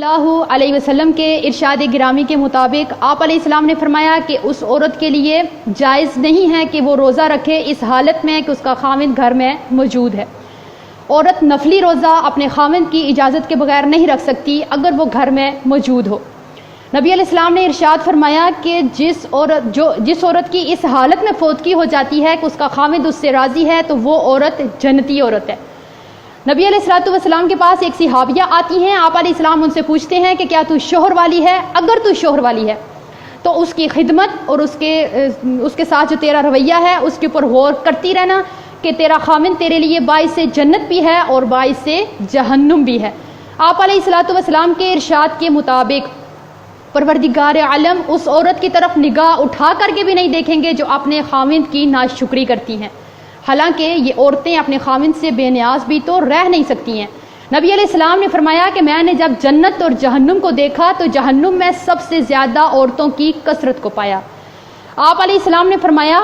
اللہ علیہ وسلم کے ارشاد گرامی کے مطابق آپ علیہ السلام نے فرمایا کہ اس عورت کے لیے جائز نہیں ہے کہ وہ روزہ رکھے اس حالت میں کہ اس کا خاوند گھر میں موجود ہے۔ عورت نفلی روزہ اپنے خاوند کی اجازت کے بغیر نہیں رکھ سکتی اگر وہ گھر میں موجود ہو۔ نبی علیہ السلام نے ارشاد فرمایا کہ جس عورت کی اس حالت میں فوتگی ہو جاتی ہے کہ اس کا خاوند اس سے راضی ہے تو وہ عورت جنتی عورت ہے۔ نبی علیہ السلام کے پاس ایک صحابیہ آتی ہیں، آپ علیہ السلام ان سے پوچھتے ہیں کہ کیا تو شوہر والی ہے؟ اگر تو شوہر والی ہے تو اس کی خدمت اور اس کے ساتھ جو تیرا رویہ ہے اس کے اوپر غور کرتی رہنا کہ تیرا خامن تیرے لیے باعث جنت بھی ہے اور باعث جہنم بھی ہے۔ آپ علیہ السلام کے ارشاد کے مطابق پروردگار عالم اس عورت کی طرف نگاہ اٹھا کر کے بھی نہیں دیکھیں گے جو اپنے خامند کی ناشکری کرتی ہیں، حالانکہ یہ عورتیں اپنے خامند سے بے نیاز بھی تو رہ نہیں سکتی ہیں۔ نبی علیہ السلام نے فرمایا کہ میں نے جب جنت اور جہنم کو دیکھا تو جہنم میں سب سے زیادہ عورتوں کی کثرت کو پایا۔ آپ علیہ السلام نے فرمایا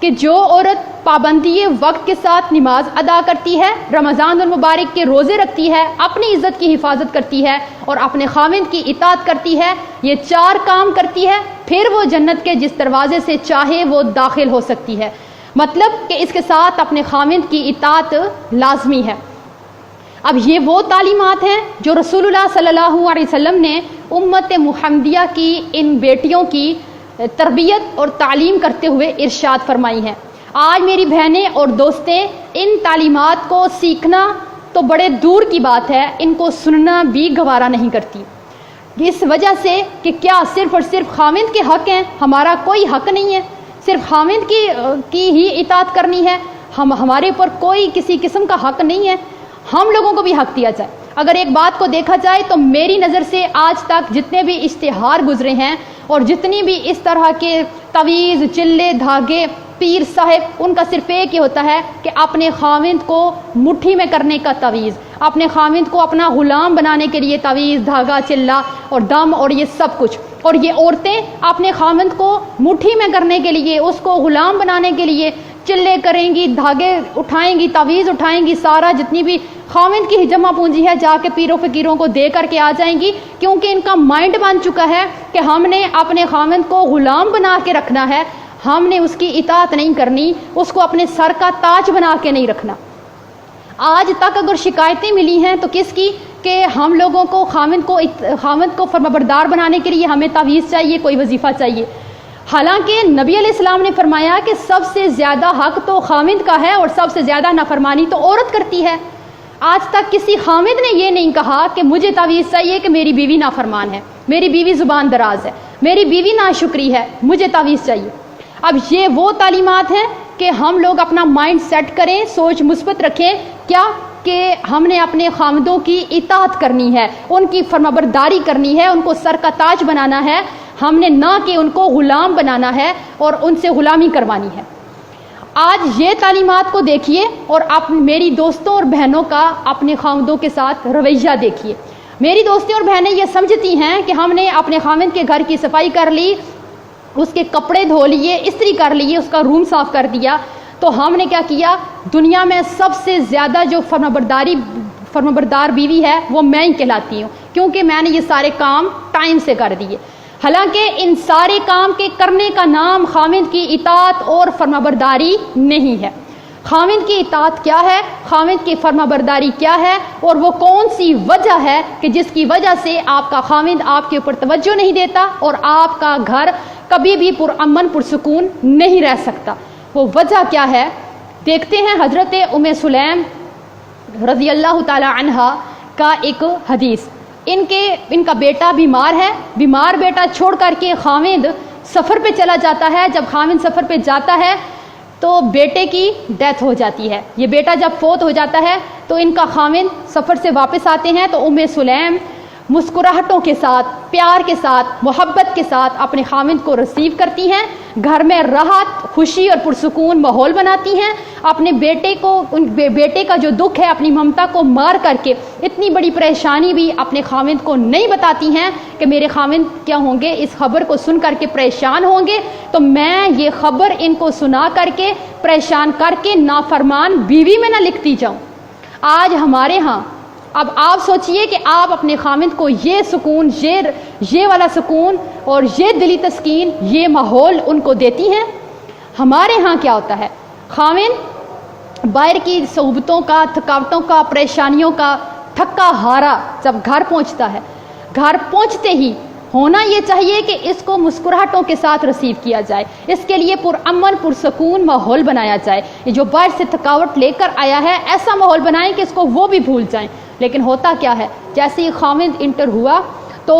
کہ جو عورت پابندی وقت کے ساتھ نماز ادا کرتی ہے، رمضان المبارک کے روزے رکھتی ہے، اپنی عزت کی حفاظت کرتی ہے اور اپنے خاوند کی اطاعت کرتی ہے، یہ 4 کام کرتی ہے، پھر وہ جنت کے جس دروازے سے چاہے وہ داخل ہو سکتی ہے۔ مطلب کہ اس کے ساتھ اپنے خاوند کی اطاعت لازمی ہے۔ اب یہ وہ تعلیمات ہیں جو رسول اللہ صلی اللہ علیہ وسلم نے امت محمدیہ کی ان بیٹیوں کی تربیت اور تعلیم کرتے ہوئے ارشاد فرمائی ہیں۔ آج میری بہنیں اور دوستیں ان تعلیمات کو سیکھنا تو بڑے دور کی بات ہے، ان کو سننا بھی گوارا نہیں کرتی، اس وجہ سے کہ کیا صرف اور صرف خاوند کے حق ہیں، ہمارا کوئی حق نہیں ہے، صرف خاوند کی ہی اطاعت کرنی ہے، ہمارے اوپر کوئی کسی قسم کا حق نہیں ہے، ہم لوگوں کو بھی حق دیا جائے۔ اگر ایک بات کو دیکھا جائے تو میری نظر سے آج تک جتنے بھی اشتہار گزرے ہیں اور جتنی بھی اس طرح کے تویز، چلے، دھاگے، پیر صاحب، ان کا صرف ایک ہی ہوتا ہے کہ اپنے خاوند کو مٹھی میں کرنے کا تویز، اپنے خاوند کو اپنا غلام بنانے کے لیے تویز، دھاگا، چلا اور دم اور یہ سب کچھ۔ اور یہ عورتیں اپنے خاوند کو مٹھی میں کرنے کے لیے، اس کو غلام بنانے کے لیے چلے کریں گی، دھاگے اٹھائیں گی، تویز اٹھائیں گی، سارا جتنی بھی خاوند کی جمع پونجی ہے جا کے پیروں فقیروں کو دے کر کے آ جائیں گی، کیونکہ ان کا مائنڈ بن چکا ہے کہ ہم نے اپنے خاوند کو غلام بنا کے رکھنا ہے، ہم نے اس کی اطاعت نہیں کرنی، اس کو اپنے سر کا تاج بنا کے نہیں رکھنا۔ آج تک اگر شکایتیں ملی ہیں تو کس کی؟ کہ ہم لوگوں کو خاوند کو فرمانبردار بنانے کے لیے ہمیں تعویذ چاہیے، کوئی وظیفہ چاہیے، حالانکہ نبی علیہ السلام نے فرمایا کہ سب سے زیادہ حق تو خاوند کا ہے اور سب سے زیادہ نافرمانی تو عورت کرتی ہے۔ آج تک کسی خاوند نے یہ نہیں کہا کہ مجھے تعویذ چاہیے کہ میری بیوی نافرمان ہے، میری بیوی زبان دراز ہے، میری بیوی ناشکری ہے، مجھے تعویذ چاہیے۔ اب یہ وہ تعلیمات ہیں کہ ہم لوگ اپنا مائنڈ سیٹ کریں، سوچ مثبت رکھیں، کیا کہ ہم نے اپنے خاوندوں کی اطاعت کرنی ہے، ان کی فرمانبرداری کرنی ہے، ان کو سر کا تاج بنانا ہے، ہم نے نہ کہ ان کو غلام بنانا ہے اور ان سے غلامی کروانی ہے۔ آج یہ تعلیمات کو دیکھیے اور میری دوستوں اور بہنوں کا اپنے خاوندوں کے ساتھ رویہ دیکھیے۔ میری دوستیں اور بہنیں یہ سمجھتی ہیں کہ ہم نے اپنے خاوند کے گھر کی صفائی کر لی، اس کے کپڑے دھو لیے، استری کر لیے، اس کا روم صاف کر دیا، تو ہم نے کیا کیا؟ دنیا میں سب سے زیادہ جو فرمانبردار بیوی ہے وہ میں ہی کہلاتی ہوں، کیونکہ میں نے یہ سارے کام ٹائم سے کر دیے۔ حالانکہ ان سارے کام کے کرنے کا نام خاوند کی اطاعت اور فرمانبرداری نہیں ہے۔ خاوند کی اطاعت کیا ہے، خاوند کی فرمانبرداری کیا ہے، اور وہ کون سی وجہ ہے کہ جس کی وجہ سے آپ کا خاوند آپ کے اوپر توجہ نہیں دیتا اور آپ کا گھر کبھی بھی پرامن پرسکون نہیں رہ سکتا، وہ وجہ کیا ہے؟ دیکھتے ہیں حضرت ام سلیم رضی اللہ تعالی عنہا کا ایک حدیث۔ ان کا بیٹا بیمار ہے، بیمار بیٹا چھوڑ کر کے خاوند سفر پہ چلا جاتا ہے۔ جب خاوند سفر پہ جاتا ہے تو بیٹے کی ڈیتھ ہو جاتی ہے۔ یہ بیٹا جب فوت ہو جاتا ہے تو ان کا خاوند سفر سے واپس آتے ہیں تو ام سلیم مسکراہٹوں کے ساتھ، پیار کے ساتھ، محبت کے ساتھ اپنے خاوند کو ریسیو کرتی ہیں، گھر میں راحت، خوشی اور پرسکون ماحول بناتی ہیں، اپنے بیٹے کا جو دکھ ہے، اپنی ممتا کو مار کر کے اتنی بڑی پریشانی بھی اپنے خاوند کو نہیں بتاتی ہیں کہ میرے خاوند کیا ہوں گے، اس خبر کو سن کر کے پریشان ہوں گے، تو میں یہ خبر ان کو سنا کر کے پریشان کر کے نافرمان بیوی میں نہ لکھتی جاؤں۔ آج ہمارے ہاں اب آپ سوچئے کہ آپ اپنے خامند کو یہ سکون، یہ والا سکون اور یہ دلی تسکین، یہ ماحول ان کو دیتی ہیں۔ ہمارے ہاں کیا ہوتا ہے، خامند باہر کی صحبتوں کا، تھکاوٹوں کا، پریشانیوں کا تھکا ہارا جب گھر پہنچتا ہے، گھر پہنچتے ہی ہونا یہ چاہیے کہ اس کو مسکراہٹوں کے ساتھ ریسیو کیا جائے، اس کے لیے پرامن پرسکون ماحول بنایا جائے۔ یہ جو باہر سے تھکاوٹ لے کر آیا ہے، ایسا ماحول بنائیں کہ اس کو وہ بھی بھول جائیں۔ لیکن ہوتا کیا ہے، جیسے ہی خامند انٹر ہوا تو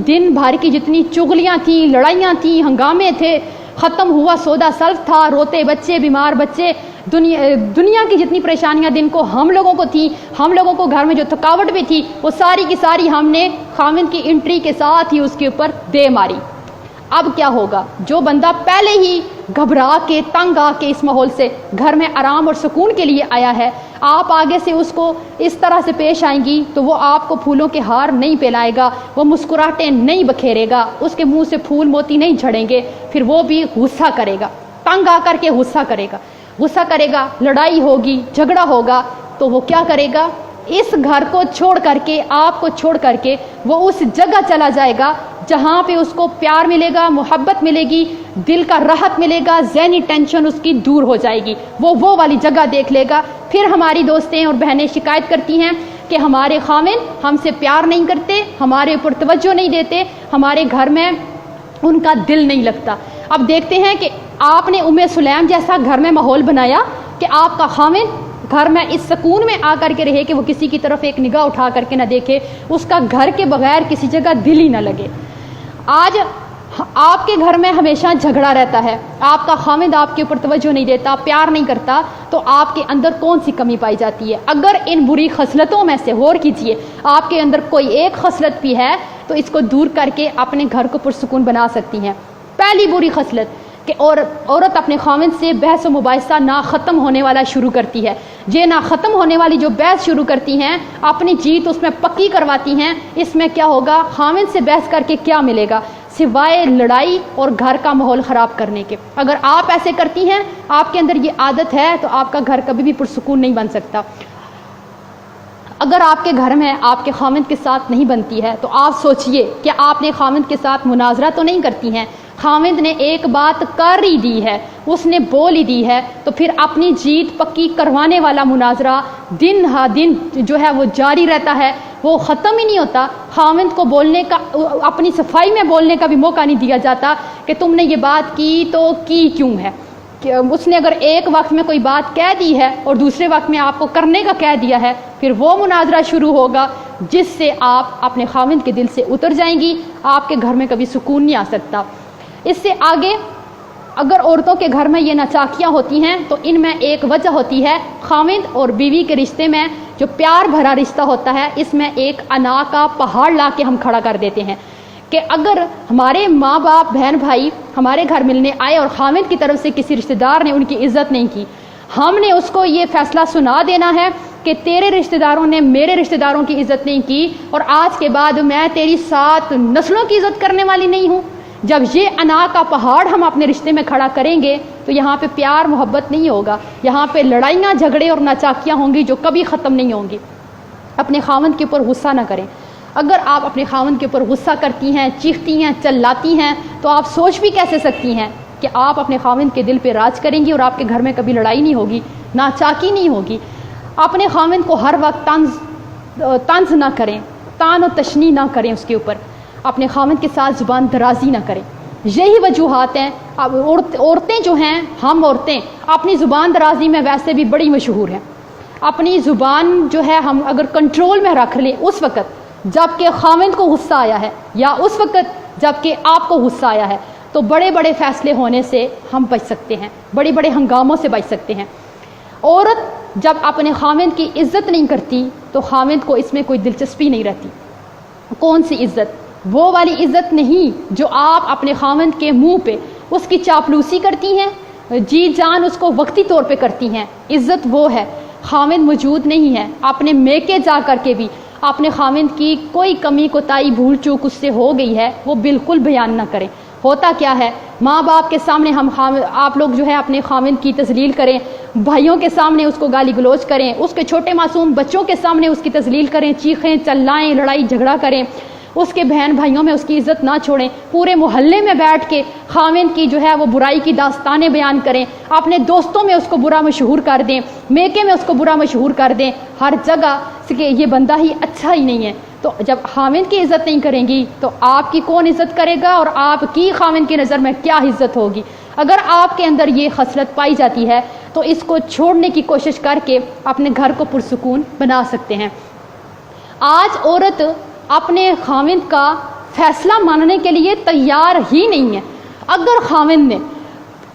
دن بھر کی جتنی چغلیاں تھیں، لڑائیاں تھیں، ہنگامے تھے، ختم ہوا، سودا سلف تھا، روتے بچے، بیمار بچے، دنیا کی جتنی پریشانیاں دن کو ہم لوگوں کو تھی، ہم لوگوں کو گھر میں جو تھکاوٹ بھی تھی، وہ ساری کی ساری ہم نے خامند کی انٹری کے ساتھ ہی اس کے اوپر دے ماری۔ اب کیا ہوگا، جو بندہ پہلے ہی گھبرا کے تنگ آ کے اس ماحول سے گھر میں آرام اور سکون کے لیے آیا ہے، آپ آگے سے اس کو اس طرح سے پیش آئیں گی تو وہ آپ کو پھولوں کے ہار نہیں پہنائے گا، وہ مسکراہٹیں نہیں بکھیرے گا، اس کے منہ سے پھول موتی نہیں جھڑیں گے، پھر وہ بھی غصہ کرے گا، تنگ آ کر کے غصہ کرے گا، لڑائی ہوگی، جھگڑا ہوگا، تو وہ کیا کرے گا، اس گھر کو چھوڑ کر کے، آپ کو چھوڑ کر کے وہ اس جگہ چلا جائے گا جہاں پہ اس کو پیار ملے گا، محبت ملے گی، دل کا راحت ملے گا، ذہنی ٹینشن اس کی دور ہو جائے گی، وہ والی جگہ دیکھ لے گا۔ پھر ہماری دوستیں اور بہنیں شکایت کرتی ہیں کہ ہمارے خامند ہم سے پیار نہیں کرتے، ہمارے اوپر توجہ نہیں دیتے، ہمارے گھر میں ان کا دل نہیں لگتا۔ اب دیکھتے ہیں کہ آپ نے سلیم جیسا گھر میں ماحول بنایا کہ آپ کا خامند گھر میں اس سکون میں آ کر کے رہے کہ وہ کسی کی طرف ایک نگاہ اٹھا کر کے نہ دیکھے، اس کا گھر کے بغیر کسی جگہ دل ہی نہ لگے۔ آج آپ کے گھر میں ہمیشہ جھگڑا رہتا ہے، آپ کا خامند آپ کے اوپر توجہ نہیں دیتا، پیار نہیں کرتا، تو آپ کے اندر کون سی کمی پائی جاتی ہے؟ اگر ان بری خصلتوں میں سے غور کیجئے، آپ کے اندر کوئی ایک خصلت بھی ہے تو اس کو دور کر کے اپنے گھر کو پرسکون بنا سکتی ہیں۔ پہلی بری خصلت کہ عورت اپنے خامند سے بحث و مباحثہ نہ ختم ہونے والا شروع کرتی ہے۔ یہ نہ ختم ہونے والی جو بحث شروع کرتی ہیں، اپنی جیت اس میں پکی کرواتی ہیں، اس میں کیا ہوگا، خامند سے بحث کر کے کیا ملے گا سوائے لڑائی اور گھر کا ماحول خراب کرنے کے۔ اگر آپ ایسے کرتی ہیں، آپ کے اندر یہ عادت ہے، تو آپ کا گھر کبھی بھی پرسکون نہیں بن سکتا۔ اگر آپ کے گھر میں آپ کے خامند کے ساتھ نہیں بنتی ہے تو آپ سوچئے کہ آپ نے خامند کے ساتھ مناظرہ تو نہیں کرتی ہیں، خامند نے ایک بات کر ہی دی ہے، اس نے بول ہی دی ہے، تو پھر اپنی جیت پکی کروانے والا مناظرہ دن ہا دن جو ہے وہ جاری رہتا ہے، وہ ختم ہی نہیں ہوتا۔ خامند کو بولنے کا، اپنی صفائی میں بولنے کا بھی موقع نہیں دیا جاتا کہ تم نے یہ بات کی تو کی کیوں ہے۔ اس نے اگر ایک وقت میں کوئی بات کہہ دی ہے اور دوسرے وقت میں آپ کو کرنے کا کہہ دیا ہے، پھر وہ مناظرہ شروع ہوگا جس سے آپ اپنے خامند کے دل سے اتر جائیں گی، آپ کے گھر میں کبھی سکون نہیں آ سکتا۔ اس سے آگے اگر عورتوں کے گھر میں یہ ناچاکیاں ہوتی ہیں تو ان میں ایک وجہ ہوتی ہے، خامند اور بیوی کے رشتے میں جو پیار بھرا رشتہ ہوتا ہے، اس میں ایک انا کا پہاڑ لا کے ہم کھڑا کر دیتے ہیں کہ اگر ہمارے ماں باپ بہن بھائی ہمارے گھر ملنے آئے اور خامند کی طرف سے کسی رشتہ دار نے ان کی عزت نہیں کی، ہم نے اس کو یہ فیصلہ سنا دینا ہے کہ تیرے رشتہ داروں نے میرے رشتہ داروں کی عزت نہیں کی اور آج کے بعد میں تیری 7 نسلوں کی عزت کرنے والی نہیں ہوں۔ جب یہ انا کا پہاڑ ہم اپنے رشتے میں کھڑا کریں گے تو یہاں پہ پیار محبت نہیں ہوگا، یہاں پہ لڑائیاں جھگڑے اور ناچاکیاں ہوں گی جو کبھی ختم نہیں ہوں گی۔ اپنے خامند کے اوپر غصہ نہ کریں۔ اگر آپ اپنے خامند کے اوپر غصہ کرتی ہیں، چیختی ہیں، چلاتی ہیں، تو آپ سوچ بھی کیسے سکتی ہیں کہ آپ اپنے خامند کے دل پہ راج کریں گی اور آپ کے گھر میں کبھی لڑائی نہیں ہوگی، ناچاکی نہیں ہوگی۔ اپنے خامند کو ہر وقت طنز نہ کریں، تان و تشنی نہ کریں اس کے اوپر، اپنے خامند کے ساتھ زبان درازی نہ کریں۔ یہی وجوہات ہیں۔ اب عورتیں جو ہیں، ہم عورتیں اپنی زبان درازی میں ویسے بھی بڑی مشہور ہیں۔ اپنی زبان جو ہے ہم اگر کنٹرول میں رکھ لیں اس وقت جب کہ خامند کو غصہ آیا ہے یا اس وقت جب کہ آپ کو غصہ آیا ہے، تو بڑے بڑے فیصلے ہونے سے ہم بچ سکتے ہیں، بڑے بڑے ہنگاموں سے بچ سکتے ہیں۔ عورت جب اپنے خامند کی عزت نہیں کرتی تو خامند کو اس میں کوئی دلچسپی نہیں رہتی۔ کون سی عزت؟ وہ والی عزت نہیں جو آپ اپنے خامند کے منہ پہ اس کی چاپلوسی کرتی ہیں، جی جان اس کو وقتی طور پہ کرتی ہیں۔ عزت وہ ہے، خامند موجود نہیں ہے، اپنے میکے جا کر کے بھی اپنے خامند کی کوئی کمی کوتاہی بھول چوک اس سے ہو گئی ہے وہ بالکل بیان نہ کریں۔ ہوتا کیا ہے، ماں باپ کے سامنے آپ لوگ جو ہے اپنے خاوند کی تذلیل کریں، بھائیوں کے سامنے اس کو گالی گلوچ کریں، اس کے چھوٹے معصوم بچوں کے سامنے اس کی تذلیل کریں، چیخیں چلائیں، لڑائی جھگڑا کریں، اس کے بہن بھائیوں میں اس کی عزت نہ چھوڑیں، پورے محلے میں بیٹھ کے خاوند کی جو ہے وہ برائی کی داستانیں بیان کریں، اپنے دوستوں میں اس کو برا مشہور کر دیں، میکے میں اس کو برا مشہور کر دیں، ہر جگہ کہ یہ بندہ ہی اچھا ہی نہیں ہے۔ تو جب خاوند کی عزت نہیں کریں گی تو آپ کی کون عزت کرے گا، اور آپ کی خاوند کی نظر میں کیا عزت ہوگی؟ اگر آپ کے اندر یہ خصلت پائی جاتی ہے تو اس کو چھوڑنے کی کوشش کر کے اپنے گھر کو پرسکون بنا سکتے ہیں۔ آج عورت اپنے خاوند کا فیصلہ ماننے کے لیے تیار ہی نہیں ہے۔ اگر خاوند نے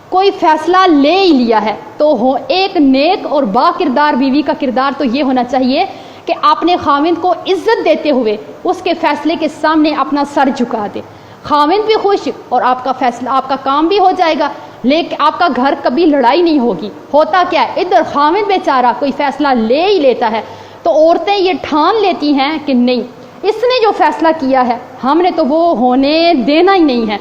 کوئی فیصلہ لے ہی لیا ہے تو ایک نیک اور با کردار بیوی کا کردار تو یہ ہونا چاہیے کہ اپنے خاوند کو عزت دیتے ہوئے اس کے فیصلے کے سامنے اپنا سر جھکا دے، خاوند بھی خوش اور آپ کا فیصلہ، آپ کا کام بھی ہو جائے گا، لیکن آپ کا گھر کبھی لڑائی نہیں ہوگی۔ ہوتا کیا ہے، ادھر خاوند بیچارہ کوئی فیصلہ لے ہی لیتا ہے تو عورتیں یہ ٹھان لیتی ہیں کہ نہیں، اس نے جو فیصلہ کیا ہے ہم نے تو وہ ہونے دینا ہی نہیں ہے،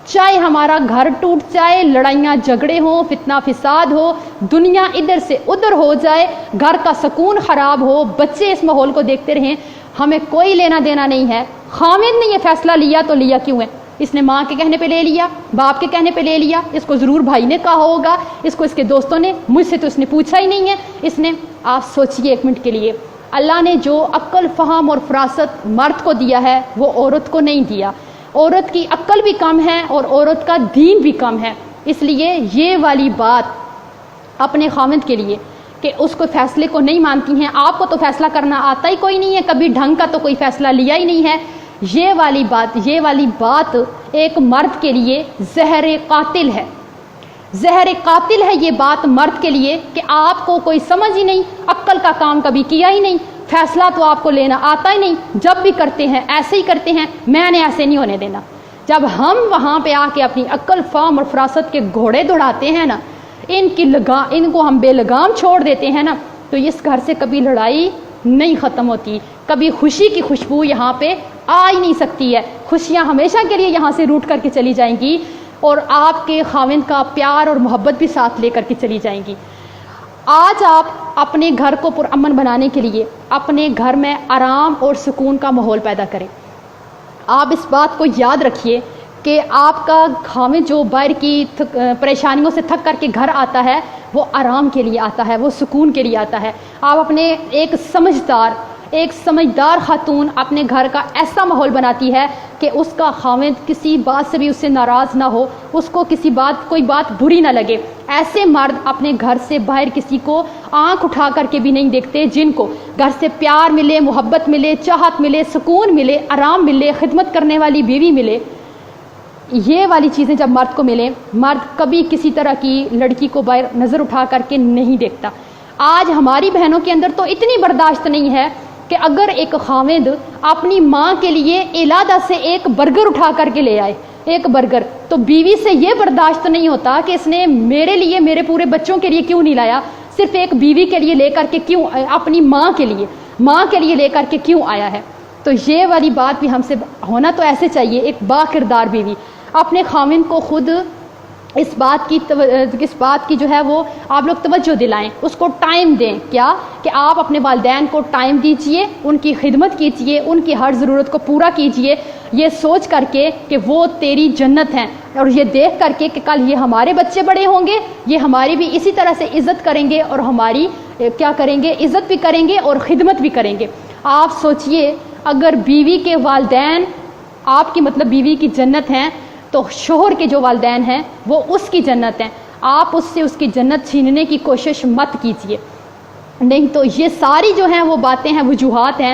چاہے ہمارا گھر ٹوٹ جائے، لڑائیاں جھگڑے ہوں، فتنہ فساد ہو، دنیا ادھر سے ادھر ہو جائے، گھر کا سکون خراب ہو، بچے اس ماحول کو دیکھتے رہیں، ہمیں کوئی لینا دینا نہیں ہے۔ خاوند نے یہ فیصلہ لیا تو لیا کیوں ہے؟ اس نے ماں کے کہنے پہ لے لیا، باپ کے کہنے پہ لے لیا، اس کو ضرور بھائی نے کہا ہوگا، اس کو اس کے دوستوں نے، مجھ سے تو اس نے پوچھا ہی نہیں ہے، اس نے۔ آپ سوچئے ایک منٹ کے لیے، اللہ نے جو عقل، فہم اور فراست مرد کو دیا ہے وہ عورت کو نہیں دیا۔ عورت کی عقل بھی کم ہے اور عورت کا دین بھی کم ہے، اس لیے یہ والی بات اپنے خاوند کے لیے کہ اس کو فیصلے کو نہیں مانتی ہیں، آپ کو تو فیصلہ کرنا آتا ہی کوئی نہیں ہے، کبھی ڈھنگ کا تو کوئی فیصلہ لیا ہی نہیں ہے، یہ والی بات ایک مرد کے لیے زہر قاتل ہے۔ زہر قاتل ہے یہ بات مرد کے لیے کہ آپ کو کوئی سمجھ ہی نہیں، عقل کا کام کبھی کیا ہی نہیں، فیصلہ تو آپ کو لینا آتا ہی نہیں، جب بھی کرتے ہیں ایسے ہی کرتے ہیں، میں نے ایسے نہیں ہونے دینا۔ جب ہم وہاں پہ آ کے اپنی عقل، فہم اور فراست کے گھوڑے دوڑاتے ہیں نا، ان کو ہم بے لگام چھوڑ دیتے ہیں نا، تو اس گھر سے کبھی لڑائی نہیں ختم ہوتی، کبھی خوشی کی خوشبو یہاں پہ آ ہی نہیں سکتی ہے، خوشیاں ہمیشہ کے لیے یہاں سے روٹ کر کے چلی جائیں گی اور آپ کے خاوند کا پیار اور محبت بھی ساتھ لے کر کے چلی جائیں گی۔ آج آپ اپنے گھر کو پرامن بنانے کے لیے اپنے گھر میں آرام اور سکون کا ماحول پیدا کریں۔ آپ اس بات کو یاد رکھیے کہ آپ کا خاوند جو باہر کی پریشانیوں سے تھک کر کے گھر آتا ہے وہ آرام کے لیے آتا ہے، وہ سکون کے لیے آتا ہے۔ آپ اپنے ایک سمجھدار خاتون اپنے گھر کا ایسا ماحول بناتی ہے کہ اس کا خاوند کسی بات سے بھی اس سے ناراض نہ ہو، اس کو کوئی بات بری نہ لگے۔ ایسے مرد اپنے گھر سے باہر کسی کو آنکھ اٹھا کر کے بھی نہیں دیکھتے، جن کو گھر سے پیار ملے، محبت ملے، چاہت ملے، سکون ملے، آرام ملے، خدمت کرنے والی بیوی ملے۔ یہ والی چیزیں جب مرد کو ملیں، مرد کبھی کسی طرح کی لڑکی کو باہر نظر اٹھا کر کے نہیں دیکھتا۔ آج ہماری بہنوں کے اندر تو اتنی برداشت نہیں ہے کہ اگر ایک خاوند اپنی ماں کے لیے علادہ سے ایک برگر اٹھا کر کے لے آئے، ایک برگر، تو بیوی سے یہ برداشت نہیں ہوتا کہ اس نے میرے لیے، میرے پورے بچوں کے لیے کیوں نہیں لایا، صرف ایک بیوی کے لیے لے کر کے کیوں، اپنی ماں کے لیے لے کر کے کیوں آیا ہے۔ تو یہ والی بات بھی ہم سے ہونا تو ایسے چاہیے، ایک با کردار بیوی اپنے خاوند کو خود اس بات کی جو ہے وہ آپ لوگ توجہ دلائیں، اس کو ٹائم دیں، کیا کہ آپ اپنے والدین کو ٹائم دیجئے، ان کی خدمت کیجئے، ان کی ہر ضرورت کو پورا کیجئے، یہ سوچ کر کے کہ وہ تیری جنت ہیں، اور یہ دیکھ کر کے کہ کل یہ ہمارے بچے بڑے ہوں گے، یہ ہماری بھی اسی طرح سے عزت کریں گے اور ہماری کیا کریں گے، عزت بھی کریں گے اور خدمت بھی کریں گے۔ آپ سوچئے اگر بیوی کے والدین آپ کی بیوی کی جنت ہیں تو شوہر کے جو والدین ہیں وہ اس کی جنت ہیں، آپ اس سے اس کی جنت چھیننے کی کوشش مت کیجیے، نہیں تو یہ ساری جو ہیں وہ باتیں ہیں، وجوہات ہیں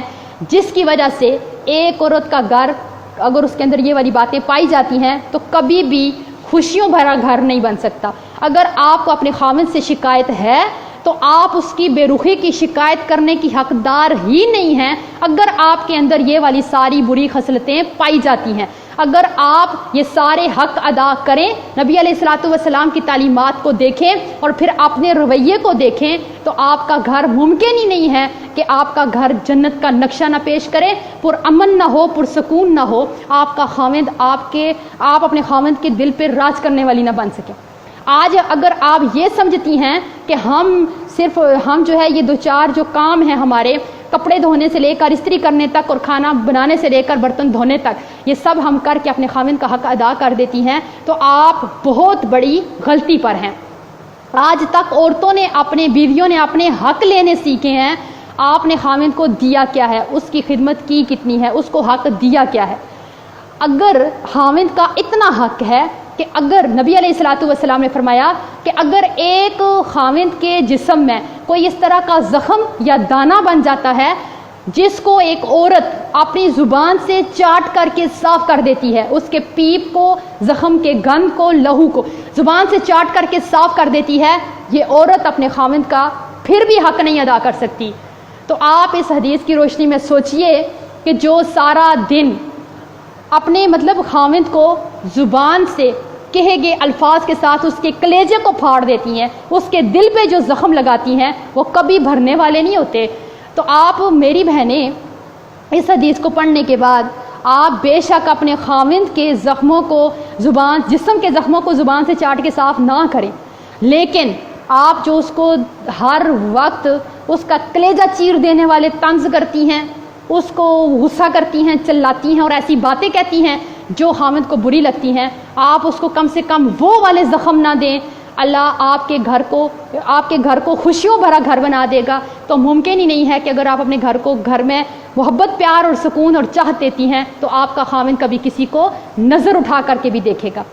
جس کی وجہ سے ایک عورت کا گھر اگر اس کے اندر یہ والی باتیں پائی جاتی ہیں تو کبھی بھی خوشیوں بھرا گھر نہیں بن سکتا۔ اگر آپ کو اپنے خاوند سے شکایت ہے تو آپ اس کی بے رخی کی شکایت کرنے کی حقدار ہی نہیں ہیں اگر آپ کے اندر یہ والی ساری بری خصلتیں پائی جاتی ہیں۔ اگر آپ یہ سارے حق ادا کریں، نبی علیہ الصلوۃ والسلام کی تعلیمات کو دیکھیں اور پھر اپنے رویے کو دیکھیں، تو آپ کا گھر ممکن ہی نہیں ہے کہ آپ کا گھر جنت کا نقشہ نہ پیش کرے، پرامن نہ ہو، پرسکون نہ ہو، آپ کا خاوند آپ اپنے خاوند کے دل پہ راج کرنے والی نہ بن سکے۔ آج اگر آپ یہ سمجھتی ہیں کہ ہم جو ہے یہ دو چار جو کام ہیں ہمارے، کپڑے دھونے سے لے کر استری کرنے تک اور کھانا بنانے سے لے کر برتن دھونے تک، یہ سب ہم کر کے اپنے خاوند کا حق ادا کر دیتی ہیں، تو آپ بہت بڑی غلطی پر ہیں۔ آج تک عورتوں نے بیویوں نے اپنے حق لینے سیکھے ہیں، آپ نے خاوند کو دیا کیا ہے، اس کی خدمت کی کتنی ہے، اس کو حق دیا کیا ہے۔ اگر خاوند کا اتنا حق ہے کہ اگر نبی علیہ الصلوۃ والسلام نے فرمایا کہ اگر ایک خاوند کے جسم میں کوئی اس طرح کا زخم یا دانہ بن جاتا ہے جس کو ایک عورت اپنی زبان سے چاٹ کر کے صاف کر دیتی ہے، اس کے پیپ کو، زخم کے گند کو، لہو کو زبان سے چاٹ کر کے صاف کر دیتی ہے، یہ عورت اپنے خاوند کا پھر بھی حق نہیں ادا کر سکتی۔ تو آپ اس حدیث کی روشنی میں سوچئے کہ جو سارا دن اپنے خاوند کو زبان سے کہے گئے الفاظ کے ساتھ اس کے کلیجے کو پھاڑ دیتی ہیں، اس کے دل پہ جو زخم لگاتی ہیں وہ کبھی بھرنے والے نہیں ہوتے۔ تو آپ میری بہنیں اس حدیث کو پڑھنے کے بعد آپ بے شک اپنے خاوند کے زخموں کو جسم کے زخموں کو زبان سے چاٹ کے صاف نہ کریں، لیکن آپ جو اس کو ہر وقت اس کا کلیجہ چیر دینے والے طنز کرتی ہیں، اس کو غصہ کرتی ہیں، چلاتی ہیں اور ایسی باتیں کہتی ہیں جو خاوند کو بری لگتی ہیں، آپ اس کو کم سے کم وہ والے زخم نہ دیں۔ اللہ آپ کے گھر کو خوشیوں بھرا گھر بنا دے گا۔ تو ممکن ہی نہیں ہے کہ اگر آپ اپنے گھر میں محبت، پیار اور سکون اور چاہت دیتی ہیں تو آپ کا خاوند کبھی کسی کو نظر اٹھا کر کے بھی دیکھے گا۔